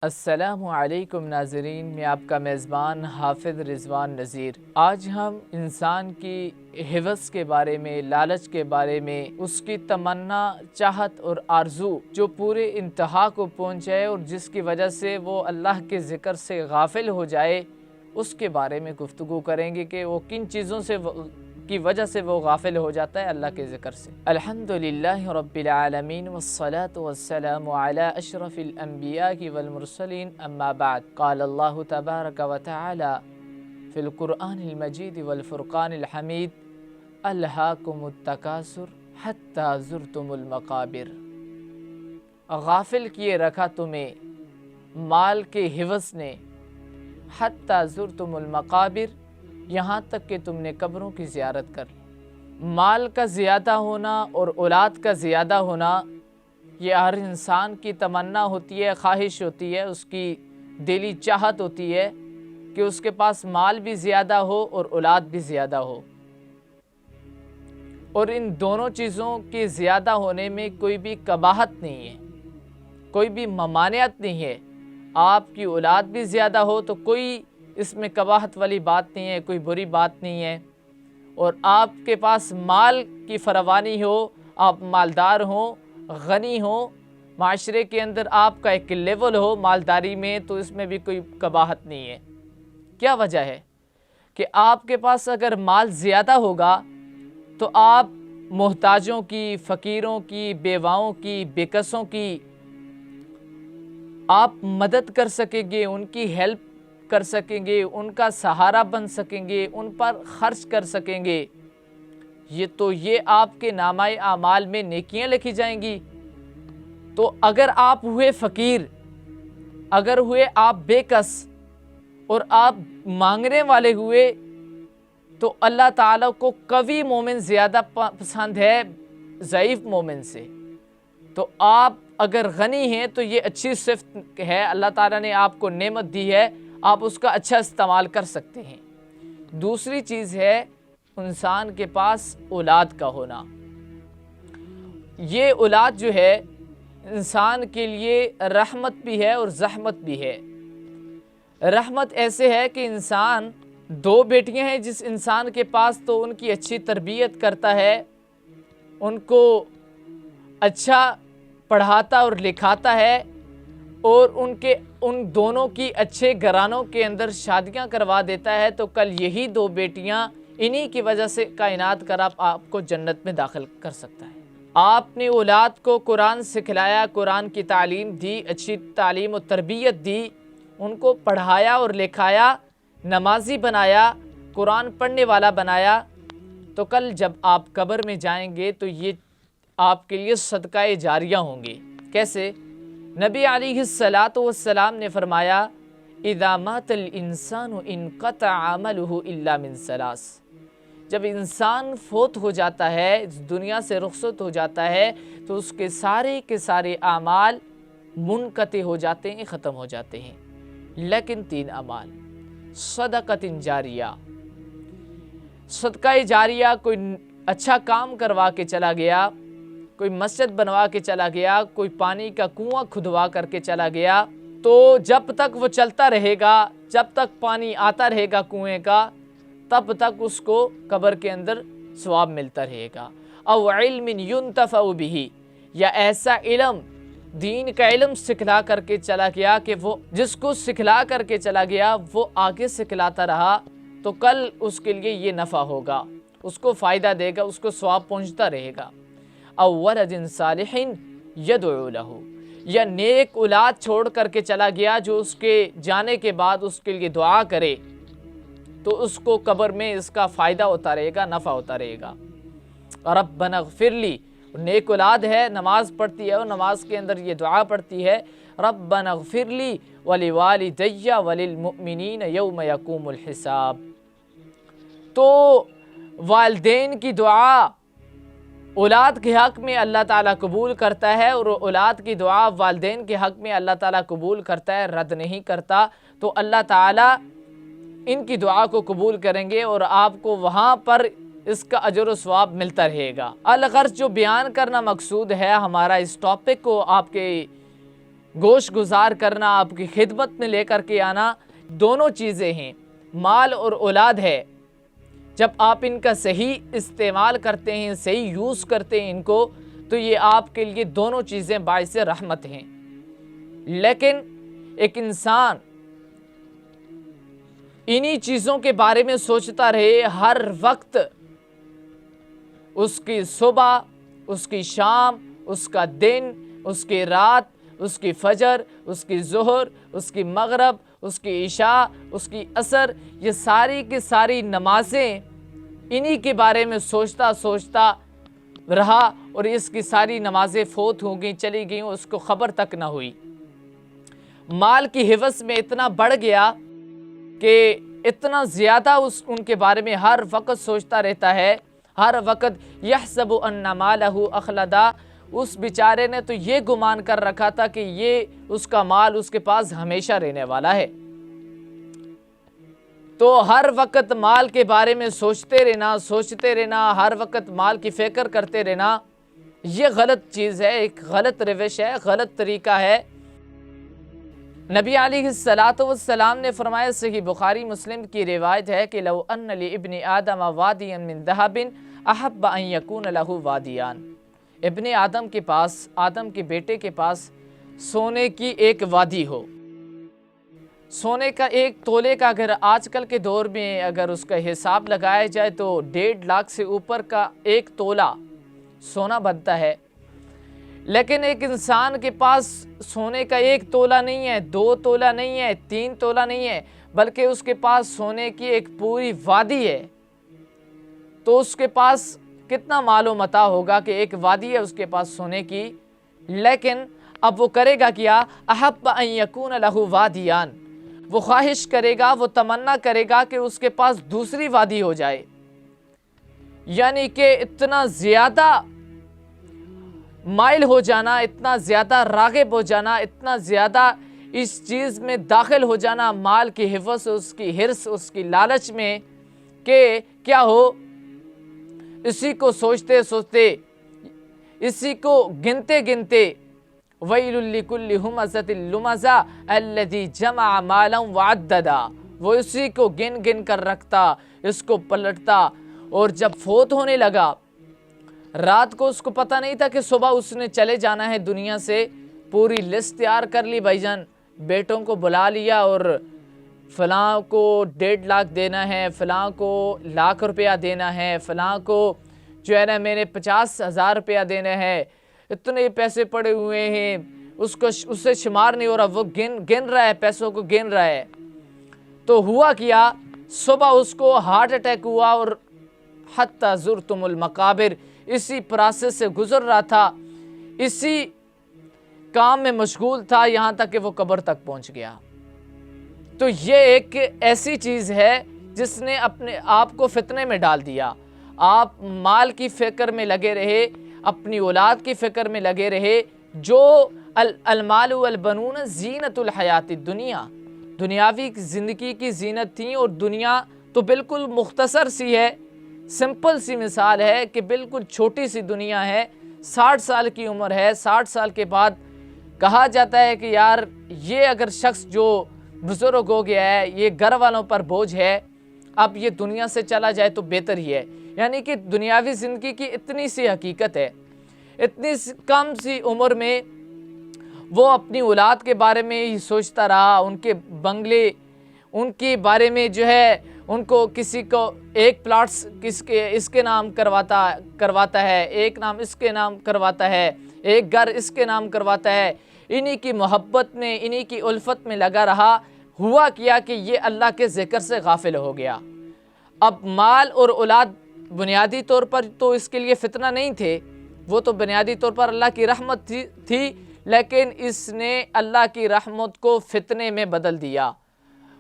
السلام علیکم ناظرین، میں آپ کا میزبان حافظ رضوان نذیر۔ آج ہم انسان کی ہوس کے بارے میں، لالچ کے بارے میں، اس کی تمنا، چاہت اور آرزو جو پورے انتہا کو پہنچ جائے اور جس کی وجہ سے وہ اللہ کے ذکر سے غافل ہو جائے، اس کے بارے میں گفتگو کریں گے کہ وہ کن چیزوں سے کی وجہ سے وہ غافل ہو جاتا ہے اللہ کے ذکر سے۔ الحمدللہ رب العالمین والصلاة والسلام علی اشرف الانبیاء والمرسلین، اما بعد، قال اللہ تبارک و تعالی فی القرآن المجید والفرقان الحمید: الہاکم التکاثر حتی زرتم المقابر۔ غافل کیے رکھا تمہیں مال کے ہوس نے، حتی زرتم المقابر، یہاں تک کہ تم نے قبروں کی زیارت کر لی۔ مال کا زیادہ ہونا اور اولاد کا زیادہ ہونا یہ ہر انسان کی تمنا ہوتی ہے، خواہش ہوتی ہے، اس کی دلی چاہت ہوتی ہے کہ اس کے پاس مال بھی زیادہ ہو اور اولاد بھی زیادہ ہو، اور ان دونوں چیزوں کے زیادہ ہونے میں کوئی بھی قباحت نہیں ہے، کوئی بھی ممانعت نہیں ہے۔ آپ کی اولاد بھی زیادہ ہو تو کوئی اس میں قباحت والی بات نہیں ہے، کوئی بری بات نہیں ہے، اور آپ کے پاس مال کی فراوانی ہو، آپ مالدار ہوں، غنی ہوں، معاشرے کے اندر آپ کا ایک لیول ہو مالداری میں، تو اس میں بھی کوئی قباحت نہیں ہے۔ کیا وجہ ہے کہ آپ کے پاس اگر مال زیادہ ہوگا تو آپ محتاجوں کی، فقیروں کی، بیواؤں کی، بےکسوں کی آپ مدد کر سکیں گے، ان کی ہیلپ کر سکیں گے، ان کا سہارا بن سکیں گے، ان پر خرچ کر سکیں گے۔ یہ آپ کے نامہ اعمال میں نیکیاں لکھی جائیں گی۔ تو اگر آپ ہوئے فقیر، اگر ہوئے آپ بے کس اور آپ مانگنے والے ہوئے، تو اللہ تعالیٰ کو قوی مومن زیادہ پسند ہے ضعیف مومن سے۔ تو آپ اگر غنی ہیں تو یہ اچھی صفت ہے، اللہ تعالیٰ نے آپ کو نعمت دی ہے، آپ اس کا اچھا استعمال کر سکتے ہیں۔ دوسری چیز ہے انسان کے پاس اولاد کا ہونا۔ یہ اولاد جو ہے انسان کے لیے رحمت بھی ہے اور زحمت بھی ہے۔ رحمت ایسے ہے کہ انسان دو بیٹیاں ہیں جس انسان کے پاس، تو ان کی اچھی تربیت کرتا ہے، ان کو اچھا پڑھاتا اور لکھاتا ہے، اور ان دونوں کی اچھے گھرانوں کے اندر شادیاں کروا دیتا ہے، تو کل یہی دو بیٹیاں انہی کی وجہ سے کائنات کا رب آپ کو جنت میں داخل کر سکتا ہے۔ آپ نے اولاد کو قرآن سکھلایا، قرآن کی تعلیم دی، اچھی تعلیم و تربیت دی، ان کو پڑھایا اور لکھایا، نمازی بنایا، قرآن پڑھنے والا بنایا، تو کل جب آپ قبر میں جائیں گے تو یہ آپ کے لیے صدقہ جاریہ ہوں گے۔ کیسے؟ نبی علیہ السلام نے فرمایا: اذا مات الانسان انقطع عمله الا من ثلاث۔ جب انسان فوت ہو جاتا ہے، اس دنیا سے رخصت ہو جاتا ہے، تو اس کے سارے اعمال منقطع ہو جاتے ہیں، ختم ہو جاتے ہیں، لیکن 3 اعمال: صدقۃ جاریہ، صدقہ جاریہ، کوئی اچھا کام کروا کے چلا گیا، کوئی مسجد بنوا کے چلا گیا، کوئی پانی کا کنواں کھدوا کر کے چلا گیا، تو جب تک وہ چلتا رہے گا، جب تک پانی آتا رہے گا کنویں کا، تب تک اس کو قبر کے اندر ثواب ملتا رہے گا۔ او علم ينتفع به، یا ایسا علم، دین کا علم سکھلا کر کے چلا گیا کہ وہ جس کو سکھلا کر کے چلا گیا وہ آگے سکھلاتا رہا، تو کل اس کے لیے یہ نفع ہوگا، اس کو فائدہ دے گا، اس کو ثواب پہنچتا رہے گا۔ او ولد صالح یدعو لہ، یا نیک اولاد چھوڑ کر کے چلا گیا جو اس کے جانے کے بعد اس کے لیے دعا کرے، تو اس کو قبر میں اس کا فائدہ ہوتا رہے گا، نفع ہوتا رہے گا۔ ربنا اغفر لی، نیک اولاد ہے، نماز پڑھتی ہے، اور نماز کے اندر یہ دعا پڑھتی ہے: ربنا اغفر لی ولوالدی وللمؤمنین یوم یقوم الحساب۔ تو والدین کی دعا اولاد کے حق میں اللہ تعالیٰ قبول کرتا ہے، اور اولاد کی دعا والدین کے حق میں اللہ تعالیٰ قبول کرتا ہے، رد نہیں کرتا۔ تو اللہ تعالیٰ ان کی دعا کو قبول کریں گے، اور آپ کو وہاں پر اس کا اجر و ثواب ملتا رہے گا۔ الغرض جو بیان کرنا مقصود ہے ہمارا اس ٹاپک کو آپ کے گوش گزار کرنا، آپ کی خدمت میں لے کر کے آنا، دونوں چیزیں ہیں، مال اور اولاد ہے۔ جب آپ ان کا صحیح استعمال کرتے ہیں، صحیح یوز کرتے ہیں ان کو، تو یہ آپ کے لیے دونوں چیزیں باعث رحمت ہیں۔ لیکن ایک انسان انہی چیزوں کے بارے میں سوچتا رہے ہر وقت، اس کی صبح، اس کی شام، اس کا دن، اس کی رات، اس کی فجر، اس کی ظہر، اس کی مغرب، اس کی عشاء، اس کی عصر، یہ ساری کی ساری نمازیں انہی کے بارے میں سوچتا رہا، اور اس کی ساری نمازیں فوت ہو گئیں، چلی گئیں، اس کو خبر تک نہ ہوئی۔ مال کی حوث میں اتنا بڑھ گیا کہ اتنا زیادہ ان کے بارے میں ہر وقت سوچتا رہتا ہے، ہر وقت یحسب ان مالہ اخلدا۔ اس بیچارے نے تو یہ گمان کر رکھا تھا کہ یہ اس کا مال اس کے پاس ہمیشہ رہنے والا ہے۔ تو ہر وقت مال کے بارے میں سوچتے رہنا، ہر وقت مال کی فکر کرتے رہنا، یہ غلط چیز ہے، ایک غلط روش ہے، غلط طریقہ ہے۔ نبی علیہ السلام نے فرمایا، صحیح بخاری مسلم کی روایت ہے کہ لو ان لابن آدم وادیا من ذہب احب ان یکون لہ وادیان۔ ابن آدم کے پاس، آدم کے بیٹے کے پاس سونے کی ایک وادی ہو، سونے کا ایک تولے کا، اگر آج کل کے دور میں اگر اس کا حساب لگایا جائے تو 1.5 لاکھ سے اوپر کا ایک تولہ سونا بنتا ہے۔ لیکن ایک انسان کے پاس سونے کا ایک تولہ نہیں ہے، 2 تولہ نہیں ہے، 3 تولہ نہیں ہے، بلکہ اس کے پاس سونے کی ایک پوری وادی ہے، تو اس کے پاس کتنا مال و متاع ہوگا کہ ایک وادی ہے اس کے پاس سونے کی۔ لیکن اب وہ کرے گا کیا؟ احب ان یکون لہ وادیان، وہ خواہش کرے گا، وہ تمنا کرے گا کہ اس کے پاس دوسری وادی ہو جائے، یعنی کہ اتنا زیادہ مائل ہو جانا، اتنا زیادہ راغب ہو جانا، اتنا زیادہ اس چیز میں داخل ہو جانا، مال کی حوث، اس کی حرص، اس کی لالچ میں، کہ کیا ہو، اسی کو سوچتے سوچتے، اسی کو گنتے گنتے، وَيْلٌ لِكُلِّ هُمَزَةٍ لُمَزَةٍ الَّذِي جَمَعَ مَالًا وَعَدَّدَ، وہ اسی کو گن گن کر رکھتا، اس کو پلٹتا، اور جب فوت ہونے لگا، رات کو اس کو پتہ نہیں تھا کہ صبح اس نے چلے جانا ہے دنیا سے، پوری لسٹ تیار کر لی بھائی جان، بیٹوں کو بلا لیا، اور فلاں کو 1.5 لاکھ دینا ہے، فلاں کو 1 لاکھ روپیہ دینا ہے، فلاں کو جو ہے نا میں نے 50,000 روپیہ دینا ہے، اتنے پیسے پڑے ہوئے ہیں، اس سے شمار نہیں ہو رہا، وہ گن رہا ہے، پیسوں کو گن رہا ہے۔ تو ہوا کیا، صبح اس کو ہارٹ اٹیک ہوا، اور حتی زرتم المقابر، اسی پروسیس سے گزر رہا تھا، اسی کام میں مشغول تھا، یہاں تک کہ وہ قبر تک پہنچ گیا۔ تو یہ ایک ایسی چیز ہے جس نے اپنے آپ کو فتنے میں ڈال دیا۔ آپ مال کی فکر میں لگے رہے، اپنی اولاد کی فکر میں لگے رہے، جو المال والبنون زینت الحیات الدنیا، دنیاوی زندگی کی زینت تھیں، اور دنیا تو بالکل مختصر سی ہے، سمپل سی مثال ہے کہ بالکل چھوٹی سی دنیا ہے، 60 سال کی عمر ہے، 60 سال کے بعد کہا جاتا ہے کہ یار یہ اگر شخص جو بزرگ ہو گیا ہے، یہ گھر والوں پر بوجھ ہے، اب یہ دنیا سے چلا جائے تو بہتر ہی ہے۔ یعنی کہ دنیاوی زندگی کی اتنی سی حقیقت ہے، اتنی کم سی عمر میں وہ اپنی اولاد کے بارے میں ہی سوچتا رہا، ان کے بنگلے، ان کے بارے میں جو ہے، ان کو کسی کو ایک پلاٹس اس کے نام کرواتا ہے، ایک نام اس کے نام کرواتا ہے، ایک گھر اس کے نام کرواتا ہے، انہی کی محبت میں، انہی کی الفت میں لگا رہا۔ ہوا کیا کہ یہ اللہ کے ذکر سے غافل ہو گیا۔ اب مال اور اولاد بنیادی طور پر تو اس کے لیے فتنہ نہیں تھے، وہ تو بنیادی طور پر اللہ کی رحمت تھی، لیکن اس نے اللہ کی رحمت کو فتنے میں بدل دیا،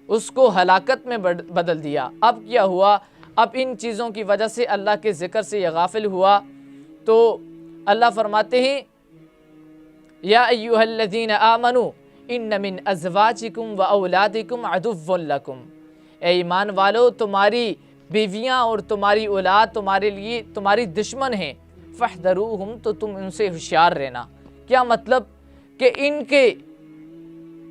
اس کو ہلاکت میں بدل دیا۔ اب کیا ہوا؟ اب ان چیزوں کی وجہ سے اللہ کے ذکر سے یہ غافل ہوا، تو اللہ فرماتے ہیں یا ایھا الذین آمنوا ان من ازواجکم و اولادکم عدو لکم، اے ایمان والو، تمہاری بیویاں اور تمہاری اولاد تمہارے لیے تمہاری دشمن ہیں، فاحذروہم، تو تم ان سے ہوشیار رہنا۔ کیا مطلب؟ کہ ان کے